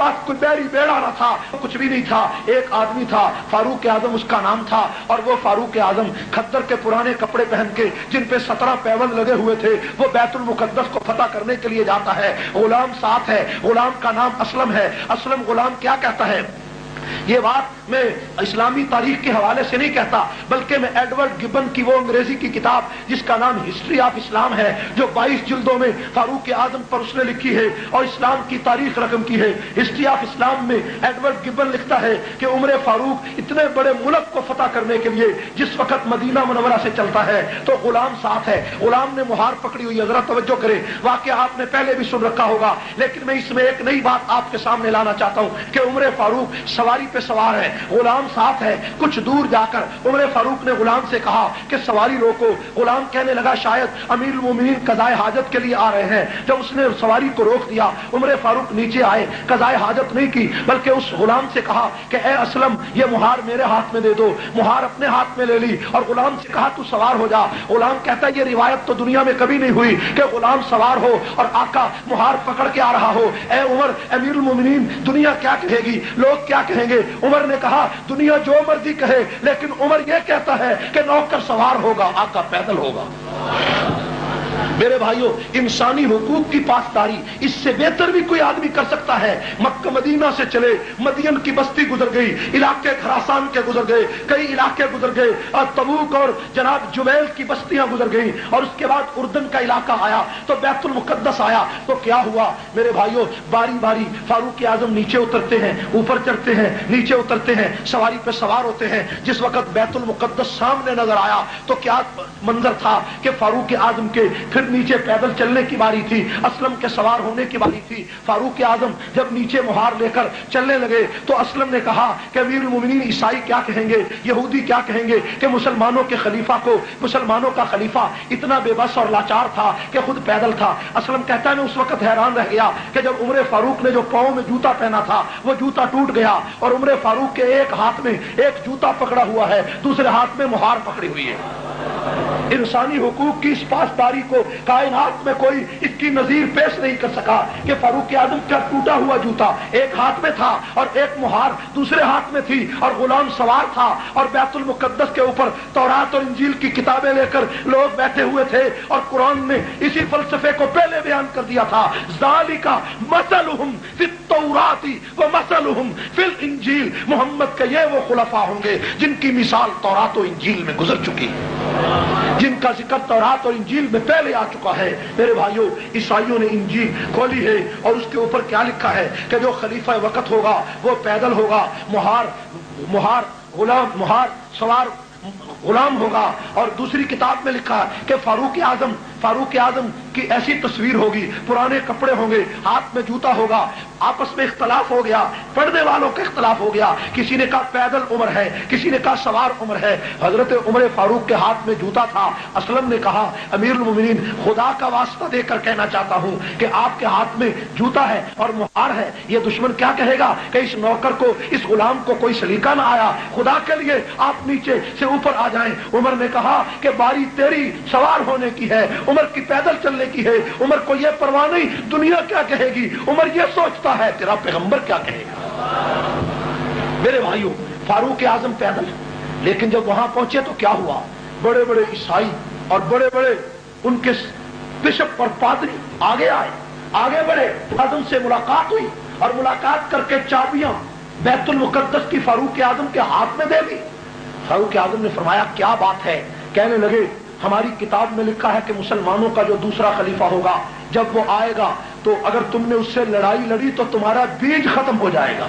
पास कोई बैरी बेड़ा न था, कुछ भी नहीं था। एक आदमी था, फारूक आजम उसका नाम था, और वो फारूक आजम खद्दर के पुराने कपड़े पहन के, जिन पे 17 पैबंद लगे हुए थे, वो बैतुल मुकद्दस को फतह करने के लिए जाता है। गुलाम साथ है, गुलाम का नाम असलम है। असलम गुलाम क्या कहता है, ये बात मैं इस्लामी तारीख के हवाले से नहीं कहता, बल्कि मैं एडवर्ड गिबन की वो अंग्रेजी की किताब जिसका नाम हिस्ट्री ऑफ इस्लाम है, जो 22 जिल्दों में फारूक आजम पर उसने लिखी है और इस्लाम की तारीख रकम की है। हिस्ट्री ऑफ इस्लाम में एडवर्ड गिबन लिखता है कि उमर फारूक इतने बड़े मुल्क को फतह करने के लिए जिस वक्त मदीना मुनव्वरा से चलता है तो गुलाम साथ है। गुलाम ने मुहार पकड़ी हुई है, जरा तवज्जो करें, वाकया आपने पहले भी सुन रखा होगा, लेकिन मैं इसमें एक नई बात आपके सामने लाना चाहता हूं कि उमर फारूक सवारी पे सवार है, गुलाम साथ है। कुछ दूर जाकर उमर फारूक ने गुलाम से कहा कि सवारी रोको। गुलाम कहने लगा शायद अमीरुल मोमिनीन कज़ाए हाजत के लिए आ रहे हैं। जब उसने सवारी को रोक दिया, उमर फारूक नीचे आए, कज़ाए हाजत नहीं की, बल्कि उस गुलाम से कहा कि ए असलम, ये मुहार मेरे हाथ में दे दो। मुहार अपने हाथ में ले ली और गुलाम से कहा तू सवार हो जा। गुलाम कहता है ये रिवायत तो दुनिया में कभी नहीं हुई कि गुलाम सवार हो और आका मुहार पकड़ के आ रहा हो। ए उमर, अमीरुल मोमिनीन, दुनिया क्या कहेगी, लोग क्या कहेंगे? उमर ने कहा दुनिया जो मर्जी कहे, लेकिन उमर यह कहता है कि नौकर सवार होगा, आका पैदल होगा। मेरे भाइयों, इंसानी हुकूक की पासदारी इससे बेहतर भी कोई आदमी कर सकता है। मक्का मदीना से चले, मदियन की बस्ती गुजर गई, इलाके खरासान के गुजर गए, कई इलाके गुजर गए, और तबूक और जनाब जुबैल की बस्तियां गुजर गई, और उसके बाद उर्दन का इलाका आया, तो बैतुल मुकद्दस आया। तो क्या हुआ मेरे भाइयों, बारी बारी फारूक आजम नीचे उतरते हैं, ऊपर चढ़ते हैं, नीचे उतरते हैं, सवारी पे सवार होते हैं। जिस वक्त बैतुल मुकद्दस सामने नजर आया तो क्या मंजर था कि फारूक आजम के फिर नीचे पैदल चलने की बारी थी, असलम के सवार होने की बारी थी। फारूक आजम जब नीचे मुहार लेकर चलने लगे तो असलम ने कहा कि अमीरुल मोमिनीन ईसाई क्या कहेंगे, यहूदी क्या कहेंगे कि मुसलमानों के खलीफा को, मुसलमानों का खलीफा इतना बेबस और लाचार था कि खुद पैदल था। असलम कहता है मैं उस वक्त हैरान रह गया कि जब उमर फारूक ने जो पांव में जूता पहना था वो जूता टूट गया और उमर फारूक के एक हाथ में एक जूता पकड़ा हुआ है, दूसरे हाथ में मुहार पकड़ी हुई है। इंसानी हुकूक की इस पासदारी को कायनात में कोई इसकी नजीर पेश नहीं कर सका कि फारूक आजम का टूटा हुआ जूता एक हाथ में था और एक मुहार दूसरे हाथ में थी, और गुलाम सवार था, और बैतुल मुकद्दस के ऊपर तौरात और इंजील की किताबें लेकर लोग बैठे हुए थे, और कुरान ने इसी फलसफे को पहले बयान कर दिया था, ज़ालिका मसलुहुम फित तौराती व मसलुहुम फिल इंजील। मोहम्मद के ये वो खुलफा होंगे जिनकी मिसाल तौरात और इंजील में गुजर चुकी है, जिनका जिक्र तौरात और इंजील में पहले आ चुका है। मेरे भाइयों, ईसाइयों ने इंजील खोली है और उसके ऊपर क्या लिखा है कि जो खलीफा वक्त होगा वो पैदल होगा, मुहार सवार गुलाम होगा। और दूसरी किताब में लिखा है कि फारूक आजम की ऐसी तस्वीर होगी, पुराने कपड़े होंगे, हाथ में जूता होगा। आपस में इख्तलाफ हो गया, पढ़ने वालों का इख्तलाफ हो गया, किसी ने कहा पैदल उमर है, किसी ने कहा सवार उमर है। हजरत उमर फारूक के हाथ में जूता था। असलम ने कहा अमीरुल मोमिनीन, खुदा का वास्ता देकर कहना चाहता हूं कि आपके हाथ में जूता है और मुहार है, ये दुश्मन क्या कहेगा कि इस नौकर को, इस गुलाम को कोई सलीका ना आया, खुदा के लिए आप नीचे से ऊपर आ जाएं। उमर ने कहा कि बारी तेरी सवार होने की है, उमर की पैदल चलने की है, उमर को यह परवाह नहीं दुनिया क्या कहेगी, उमर यह सोचता है तेरा पैगंबर क्या कहेगा। मेरे भाइयों, फारूक आजम पैदल, लेकिन जब वहां पहुंचे तो क्या हुआ, बड़े बड़े ईसाई और बड़े बड़े उनके बिशप और पादरी आगे आए, आगे बढ़े, आजम से मुलाकात हुई और मुलाकात करके चाबियां बैतुल मुकद्दस की फारूक आजम के हाथ में दे दी। फारूक आजम ने फरमाया क्या बात है? कहने लगे हमारी किताब में लिखा है कि मुसलमानों का जो दूसरा खलीफा होगा, जब वो आएगा तो अगर तुमने उससे लड़ाई लड़ी तो तुम्हारा बीज खत्म हो जाएगा,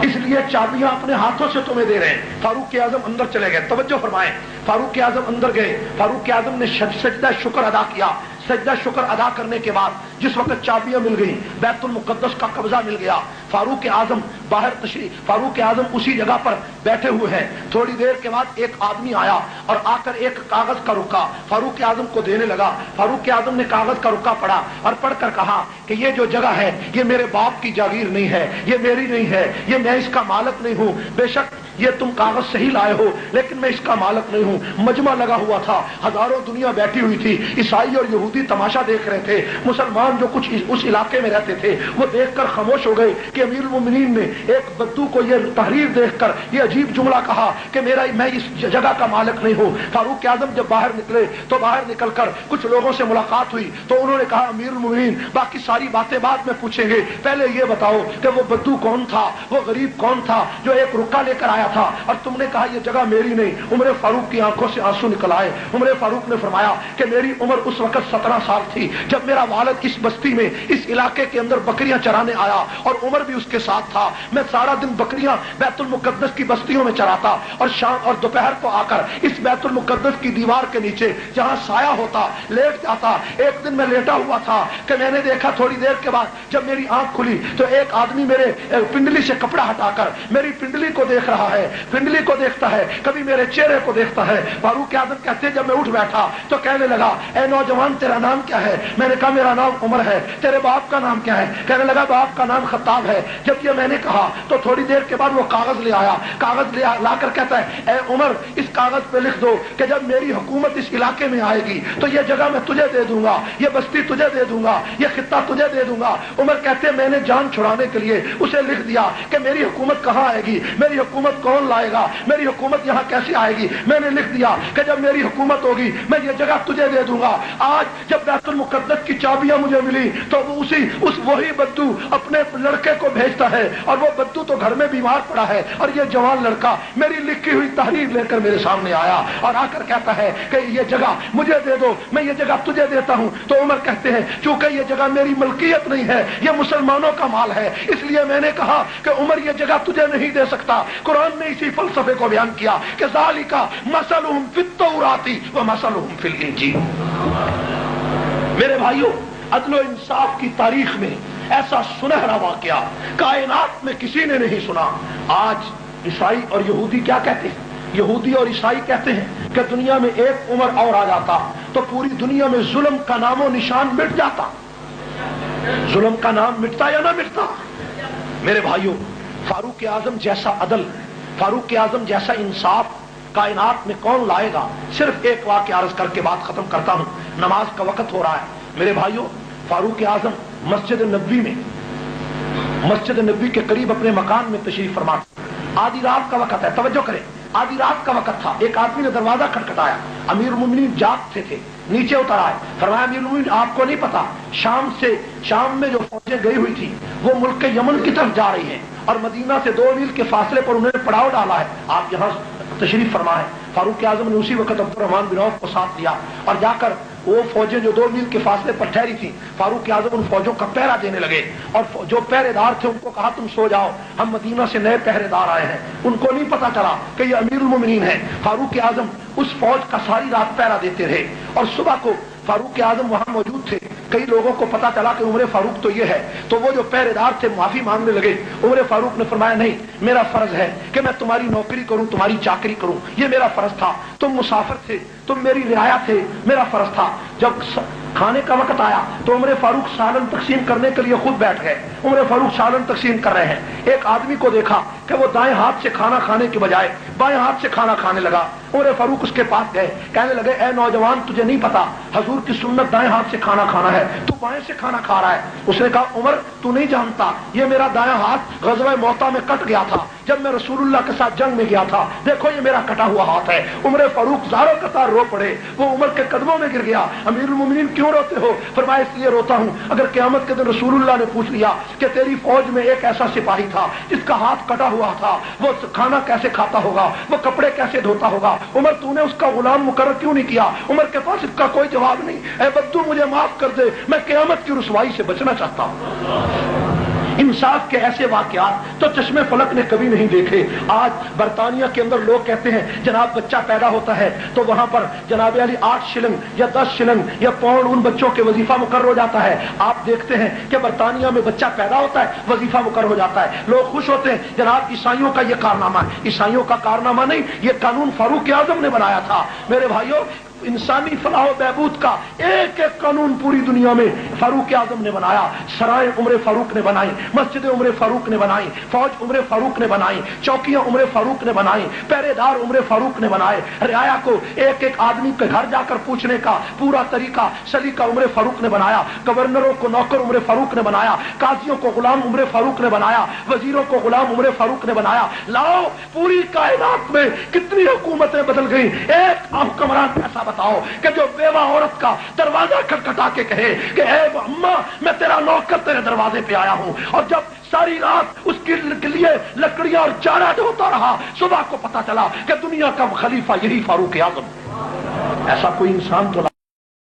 इसलिए चाबियां अपने हाथों से तुम्हें दे रहे हैं। फारूक आजम अंदर चले गए, तवज्जो फरमाएं, फारूक आजम अंदर गए, फारूक आजम ने सजदा शुक्र अदा किया। सजदा शुक्र अदा करने के बाद जिस वक्त चाबियां मिल गई, बैतुल मुकद्दस का कब्जा मिल गया, फारूक आजम बाहर तशरीफ, फारूक आजम उसी जगह पर बैठे हुए हैं। थोड़ी देर के बाद एक आदमी आया और आकर एक कागज का रुक्का फारूक आजम को देने लगा। फारूक आजम ने कागज का रुक्का पढ़ा और पढ़कर कहा कि ये जो जगह है ये मेरे बाप की जागीर नहीं है, ये मेरी नहीं है, ये मैं इसका मालिक नहीं हूं, बेशक ये तुम कागज सही लाए हो लेकिन मैं इसका मालिक नहीं हूँ। मजमा लगा हुआ था, हजारों दुनिया बैठी हुई थी, ईसाई और यहूदी तमाशा देख रहे थे। मुसलमान जो कुछ उस इलाके में रहते थे वो देखकर खामोश हो गए कि अमीरुल मोमिनीन ने एक बद्दू को ये तहरीर देखकर ये अजीब जुमला कहा कि मैं इस जगह का मालिक नहीं हूँ। फारूक आजम जब बाहर निकले तो बाहर निकलकर कुछ लोगों से मुलाकात हुई तो उन्होंने कहा अमीरुल मोमिनीन बाकी सारी बातें बाद में पूछेंगे, पहले ये बताओ कि वो बद्दू कौन था, वो गरीब कौन था जो एक रुक्का लेकर आया था और तुमने कहा ये जगह मेरी नहीं। उमर फारूक की आंखों से आंसू निकल आए। उमर फारूक ने फरमाया कि मेरी उम्र उस वक्त 17 साल थी जब मेरा वालिद इस बस्ती में इस इलाके के अंदर बकरियां चराने आया और उमर भी उसके साथ था। मैं सारा दिन बकरियां बैतुल मुकद्दस की बस्तियों में चराता और शाम और दोपहर को आकर इस बैतुल मुकद्दस की दीवार के नीचे जहां साया होता लेट जाता। एक दिन मैं लेटा हुआ था कि मैंने देखा थोड़ी देर के बाद जब मेरी आंख खुली तो एक आदमी मेरे पिंडली से कपड़ा हटाकर मेरी पिंडली को देख रहा है, पिंडली को देखता है, कभी मेरे चेहरे को देखता है। फारूक आजम कहते जब मैं उठ बैठा तो कहने लगा ए नौजवान तेरा नाम क्या है? मैंने कहा मेरा नाम उमर है। तेरे बाप का नाम क्या है? कहने लगा बाप का नाम खत्ताब है। जब ये मैंने कहा तो थोड़ी देर के बाद वो कागज ले आया, कागज लाकर कहता है ए उमर इस कागज पे लिख दो कि जब मेरी हुकूमत इस इलाके में आएगी तो ये जगह मैं तुझे दे दूंगा, ये बस्ती तुझे दे दूंगा, ये खित्ता तुझे दे दूंगा। उमर कहते मैंने जान छुड़ाने के लिए उसे लिख दिया कि मेरी हुकूमत कहाँ आएगी, मेरी हुकूमत कौन लाएगा, मेरी हुकूमत यहाँ कैसे आएगी। मैंने लिख दिया कि जब मेरी हुकूमत होगी मैं ये जगह तुझे दे दूंगा। आज जब बैतुल मुकद्दस की चाबियां मुझे मिली तो वही बद्दू अपने लड़के को भेजता है और वो बद्दू तो घर में बीमार पड़ा है और ये जवान लड़का मेरी लिखी हुई तहरीर लेकर मेरे सामने आया और आकर कहता है कि ये जगह मुझे दे दो, मैं ये जगह तुझे देता हूं। तो उमर कहते हैं चूंकि ये जगह मेरी मलकियत नहीं है, ये मुसलमानों का माल है, इसलिए मैंने कहा कि उमर ये जगह तुझे नहीं दे सकता। कुरान ने इसी फलसफे को बयान किया कि ज़ालिका मसलुहुम फित तौराती व मसलुहुम फिल इंजील। मेरे भाइयों अदल इंसाफ की तारीख में ऐसा सुनहरा वाकया कायनात में किसी ने नहीं सुना। आज ईसाई और यहूदी क्या कहते हैं? यहूदी और ईसाई कहते हैं कि दुनिया में एक उमर और आ जाता तो पूरी दुनिया में जुल्म का नामो निशान मिट जाता। जुल्म का नाम मिटता या ना मिटता? मेरे भाइयों फारूक आजम जैसा अदल, फारूक आजम जैसा इंसाफ कायनात में कौन लाएगा? सिर्फ एक वाक्य अर्ज करके बात खत्म करता हूं, नमाज का वक्त हो रहा है। मेरे भाइयों फारूक आजम मस्जिद नबी में, मस्जिद नबी के करीब अपने मकान में तशरीफ फरमा। आधी रात का वक्त है, तवज्जो करें, आधी रात का वक्त था। एक आदमी ने दरवाजा खटखटाया, अमीरुल मोमिनीन जागते थे, नीचे उतर आए। फरमाया अमीरुल मोमिनीन आपको नहीं पता शाम में जो फौजें गई हुई थी वो मुल्क के यमन की तरफ जा रही हैं और मदीना से 2 मील के फासले पर उन्होंने पड़ाव डाला है, आप यहाँ तशरीफ फरमा है। फारूक आजम ने उसी वक्त अब्दुर्रहमान बिन औफ को साथ लिया और जाकर वो फौजें जो 2 मील के फासले पर ठहरी थी, फारूक आजम उन फौजों का पहरा देने लगे और जो पहरेदार थे उनको कहा तुम सो जाओ, हम मदीना से नए पहरेदार आए हैं। उनको नहीं पता चला कि ये अमीरुल मोमिनीन है। फारूक आजम उस फौज का सारी रात पहरा देते रहे और सुबह को फारूक आजम वहां मौजूद थे। कई लोगों को पता चला कि उमर फारूक तो ये है, तो वो जो पहरेदार थे माफी मांगने लगे। उमर फारूक ने फरमाया नहीं, मेरा फर्ज है कि मैं तुम्हारी नौकरी करूं, तुम्हारी चाकरी करूं, ये मेरा फर्ज था। तुम मुसाफिर थे, तुम मेरी रियाया थे, मेरा फर्ज था। जब खाने का वक्त आया तो उमर फारूक सालन तकसीम करने के लिए खुद बैठ गए। उमर फारूक सालन तकसीम कर रहे हैं, एक आदमी को देखा कि वो दाएं हाथ से खाना खाने के बजाय बाएं हाथ से खाना खाने लगा। उमर फारूक उसके पास गए, कहने लगे ए नौजवान तुझे नहीं पता हजूर की सुन्नत दाएं हाथ से खाना खाना है, तू बाएं से खाना खा रहा है। उसने कहा उमर तू नहीं जानता, ये मेरा दायां हाथ ग़ज़वा मौता में कट गया था जब मैं रसूलुल्लाह के साथ जंग में गया था, देखो ये मेरा कटा हुआ हाथ है। उमर फारूक ज़ारो कतार रो पड़े, वो उमर के कदमों में गिर गया। अमीरुल मोमिनीन क्यों रोते हो? फरमाया इसलिए रोता हूं अगर क़यामत के दिन रसूलुल्लाह ने पूछ लिया कि तेरी फौज में एक ऐसा सिपाही था जिसका हाथ कटा हुआ था, वो खाना कैसे खाता होगा, वो कपड़े कैसे धोता होगा, उमर तूने उसका गुलाम मुकर्रर क्यों नहीं किया? उमर के पास इसका कोई जवाब नहीं। ऐ बद्दू मुझे माफ कर दे, मैं क़यामत की रुसवाई से बचना चाहता हूं। इंसाफ के ऐसे वाकयात तो चश्मे फलक ने कभी नहीं देखे। आज बरतानिया के अंदर लोग कहते हैं जनाब बच्चा पैदा होता है तो वहां पर जनाब अली 8 शिलिंग या 10 शिलिंग या पाउंड उन बच्चों के वजीफा मुकर्रर हो जाता है। आप देखते हैं कि बरतानिया में बच्चा पैदा होता है, वजीफा मुकर्रर हो जाता है, लोग खुश होते हैं। जनाब ईसाइयों का यह कारनामा है, ईसाइयों का कारनामा नहीं, ये कानून फारूक आजम ने बनाया था। मेरे भाइयों इंसानी फलाह बहबूद का एक एक कानून पूरी दुनिया में फारूक आजम ने बनाया। सराय उम्र फारूक ने बनाई, मस्जिद उम्र फारूक ने बनाई, फौज उम्र फारूक ने बनाई, चौकियां उम्र फारूक ने बनाई, पहरेदार उम्र फारूक ने बनाए। रियाया को एक एक आदमी के घर जाकर पूछने का पूरा तरीका सलीका उम्र फारूक ने बनाया। गवर्नरों को नौकर उम्र फारूक ने बनाया, काजियों को गुलाम उम्र फारूक ने बनाया, वजीरों को गुलाम उम्र फारूक ने बनाया। लाओ पूरी कायनात में कितनी हुकूमतें बदल गई। एक हुक्मरान ऐसा बताओ कि जो बेवा औरत का दरवाजा खटखटा के कहे कि ए अम्मा मैं तेरा नौकर तेरे दरवाजे पे आया हूं, और जब सारी रात उसके लिए लकड़ियां और चारा ढोता रहा, सुबह को पता चला कि दुनिया का खलीफा यही फारूक आजम। ऐसा कोई इंसान तो